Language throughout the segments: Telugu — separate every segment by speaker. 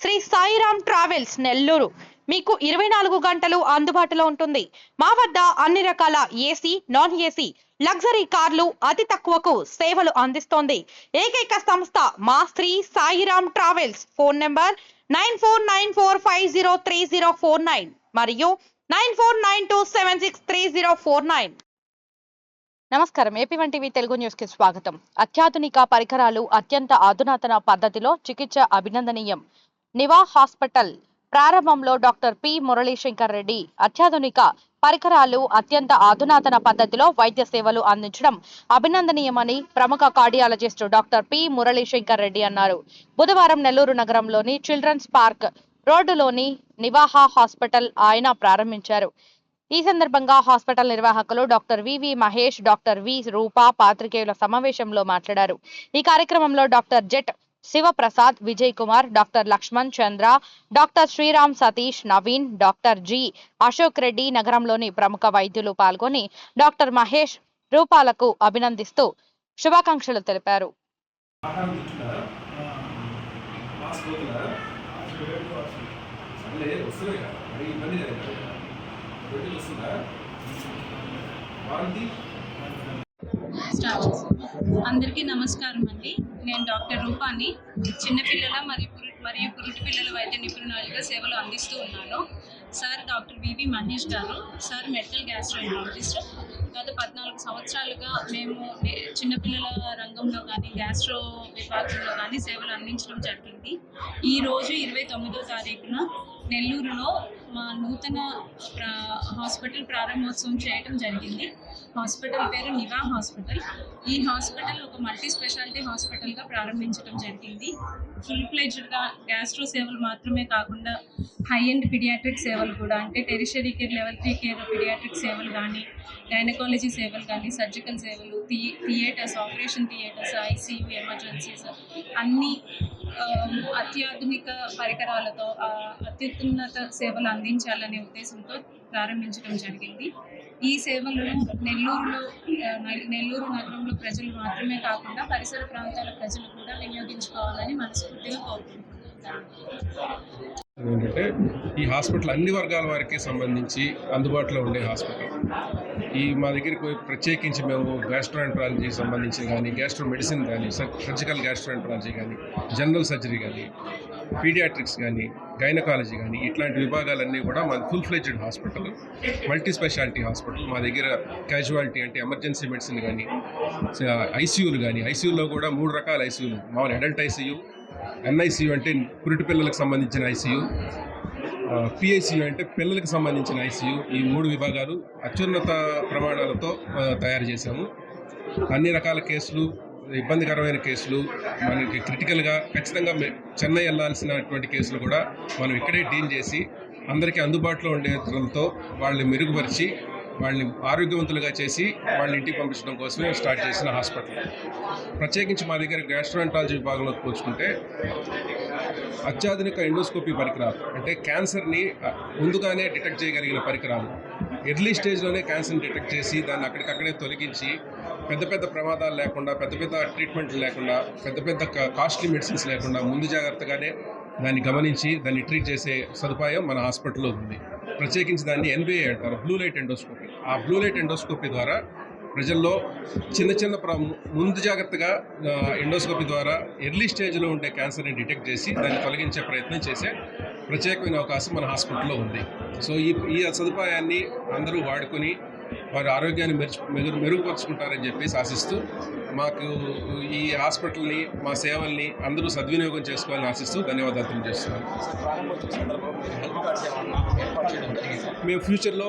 Speaker 1: శ్రీ సాయిరామ్ ట్రావెల్స్ నెల్లూరు మీకు 24 గంటలు అందుబాటులో ఉంటుంది. మా వద్ద అన్ని రకాల ఏసీ, నాన్ ఏసీ, లగ్జరీ కార్లు అతి తక్కువకు సేవలు అందిస్తోంది. ఏకైక సంస్థ మా Shri Sairam travels. Phone number 9494503049 మరియు 9492763049. నమస్కారం. ఏపీ1 టీవీ తెలుగు న్యూస్ కి స్వాగతం. అత్యాధునిక పరికరాలు అత్యంత అధునాతన పద్ధతిలో చికిత్స అభినందనీయం. నివా హాస్పిటల్ ప్రారంభంలో డాక్టర్ పి మురళీశంకర్ రెడ్డి అత్యాధునిక పరికరాలు అత్యంత అధునాతన పద్ధతిలో వైద్య సేవలు అందించడం అభినందనీయమని ప్రముఖ cardiologist doctor P Muralishankar Reddy అన్నారు. బుధవారం నెల్లూరు నగరంలోని చిల్డ్రన్స్ పార్క్ రోడ్డులోని నివాహా హాస్పిటల్ ఆయన ప్రారంభించారు. ఈ సందర్భంగా హాస్పిటల్ నిర్వాహకులు doctor V V Mahesh, doctor V Rupa పాత్రికేయుల సమావేశంలో మాట్లాడారు. ఈ కార్యక్రమంలో doctor Z Sivaprasad, Vijay Kumar, doctor Lakshman Chandra, doctor Sriram, Satish, Naveen, doctor G Ashok Reddy, నగరంలోని ప్రముఖ వైద్యులు పాల్గొని డాక్టర్ మహేష్, రూపాలకు అభినందిస్తూ శుభాకాంక్షలు తెలిపారు.
Speaker 2: అందరికీ నమస్కారం అండి. నేను డాక్టర్ రూపాని, చిన్నపిల్లల మరియు పురిటి పిల్లల వైద్య నిపుణురాలిగా సేవలు అందిస్తూ ఉన్నాను. సార్ డాక్టర్ వివి మహేష్ గారు, సార్ మెడికల్ గ్యాస్ట్రోఎంట్రాలజిస్ట్. గత 14 సంవత్సరాలుగా మేము చిన్నపిల్లల రంగంలో కానీ గ్యాస్ట్రో విభాగంలో కానీ సేవలు అందించడం జరిగింది. ఈరోజు 29వ తారీఖున నెల్లూరులో మా నూతన హాస్పిటల్ ప్రారంభోత్సవం చేయడం జరిగింది. హాస్పిటల్ పేరు నివా హాస్పిటల్. ఈ హాస్పిటల్ ఒక మల్టీ స్పెషాలిటీ హాస్పిటల్గా ప్రారంభించడం జరిగింది. ఫుల్ ఫ్లెడ్జ్డ్గా గ్యాస్ట్రో సేవలు మాత్రమే కాకుండా హై అండ్ పిడియాట్రిక్ సేవలు కూడా, అంటే tertiary care, level 3 care paediatric సేవలు కానీ, గైనకాలజీ సేవలు కానీ, సర్జికల్ సేవలు, theatres, operation theatres, ICU, emergencies అన్నీ అత్యాధునిక పరికరాలతో అత్యున్నత సేవలు అందించాలనే ఉద్దేశంతో ప్రారంభించడం జరిగింది. ఈ సేవలను నెల్లూరు నగరంలో ప్రజలు మాత్రమే కాకుండా పరిసర ప్రాంతాల ప్రజలు కూడా వినియోగించుకోవాలని మనస్ఫూర్తిగా కోరుకుంటున్నాను.
Speaker 3: ఏంటంటే ఈ హాస్పిటల్ అన్ని వర్గాల వారికి సంబంధించి అందుబాటులో ఉండే హాస్పిటల్. మా దగ్గరికి ప్రత్యేకించి మేము గ్యాస్ట్రోఎంట్రాలజీ సంబంధించి కానీ, గ్యాస్ట్రో మెడిసిన్ కానీ, సర్జికల్ గ్యాస్ట్రోఎంట్రాలజీ కానీ, జనరల్ సర్జరీ కానీ, పీడియాట్రిక్స్ కానీ, గైనకాలజీ కానీ, ఇట్లాంటి విభాగాలన్నీ కూడా మా full fledged hospital, multi speciality hospital. మా దగ్గర క్యాజువాలిటీ అంటే ఎమర్జెన్సీ మెడిసిన్ కానీ, ఐసీయూలు కానీ, ఐసీయూలో కూడా 3 రకాల ఐసీయూలు. మామూలు అడల్ట్ ఐసీయూ, ఎన్ఐసీయూ అంటే పురిటి పిల్లలకు సంబంధించిన ఐసీయూ, పిఐసీయూ అంటే పిల్లలకు సంబంధించిన ఐసీయూ. ఈ 3 విభాగాలు అత్యున్నత ప్రమాణాలతో తయారు చేశాము. అన్ని రకాల కేసులు, ఇబ్బందికరమైన కేసులు, మనకి క్రిటికల్గా ఖచ్చితంగా చెన్నై వెళ్ళాల్సినటువంటి కేసులు కూడా మనం ఇక్కడే డీల్ చేసి అందరికీ అందుబాటులో ఉండే ధరలతో వాళ్ళని మెరుగుపరిచి వాళ్ళని ఆరోగ్యవంతులుగా చేసి వాళ్ళని ఇంటికి పంపించడం కోసమే స్టార్ట్ చేసిన హాస్పిటల్. ప్రత్యేకించి మా దగ్గర గ్యాస్ట్రోఎంట్రాలజీ విభాగంలో పోల్చుకుంటే అత్యాధునిక ఎండోస్కోపీ పరికరాలు, అంటే క్యాన్సర్ని ముందుగానే డిటెక్ట్ చేయగలిగిన పరికరాలు, ఎర్లీ స్టేజ్లోనే క్యాన్సర్ని డిటెక్ట్ చేసి దాన్ని అక్కడికక్కడే తొలగించి పెద్ద పెద్ద ప్రమాదాలు లేకుండా, పెద్ద పెద్ద ట్రీట్మెంట్లు లేకుండా, పెద్ద పెద్ద కాస్ట్లీ మెడిసిన్స్ లేకుండా ముందు జాగ్రత్తగానే దాన్ని గమనించి దాన్ని ట్రీట్ చేసే సదుపాయం మన హాస్పిటల్లో ఉంది. ప్రత్యేకించి దాన్ని ఎన్బిఐ అంటారు, బ్లూ లైట్ ఎండోస్కోపీ. ఆ బ్లూ లైట్ ఎండోస్కోపీ ద్వారా ప్రజల్లో చిన్న ముందు జాగ్రత్తగా ఎండోస్కోపీ ద్వారా ఎర్లీ స్టేజ్లో ఉండే క్యాన్సర్ని డిటెక్ట్ చేసి దాన్ని తొలగించే ప్రయత్నం చేసే ప్రత్యేకమైన అవకాశం మన హాస్పిటల్లో ఉంది. సో ఈ సదుపాయాన్ని అందరూ వాడుకొని వారి ఆరోగ్యాన్ని మెరుగుపరుచుకుంటారని చెప్పేసి ఆశిస్తూ, మాకు ఈ హాస్పిటల్ని, మా సేవల్ని అందరూ సద్వినియోగం చేసుకోవాలని ఆశిస్తూ ధన్యవాదాలు తెలియజేస్తున్నాను. మేము ఫ్యూచర్లో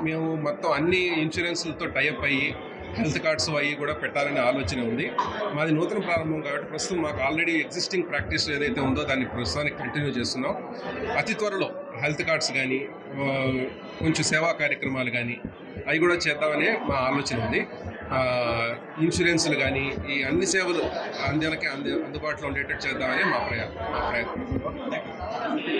Speaker 3: మేము మొత్తం అన్ని ఇన్సూరెన్స్లతో టైఅప్ అయ్యి హెల్త్ కార్డ్స్ అవి కూడా పెట్టాలనే ఆలోచన ఉంది. మాది నూతన ప్రారంభం కాబట్టి ప్రస్తుతం మాకు ఆల్రెడీ ఎగ్జిస్టింగ్ ప్రాక్టీస్ ఏదైతే ఉందో దాన్ని ప్రస్తుతానికి కంటిన్యూ చేస్తున్నాం. అతి త్వరలో హెల్త్ కార్డ్స్ కానీ, కొంచెం సేవా కార్యక్రమాలు కానీ అవి కూడా చేద్దామనే మా ఆలోచన ఉంది. ఇన్సూరెన్స్లు కానీ ఈ అన్ని సేవలు అందరికీ అందుబాటులో ఉండేటట్టు చేద్దామని మా ప్రయత్నం.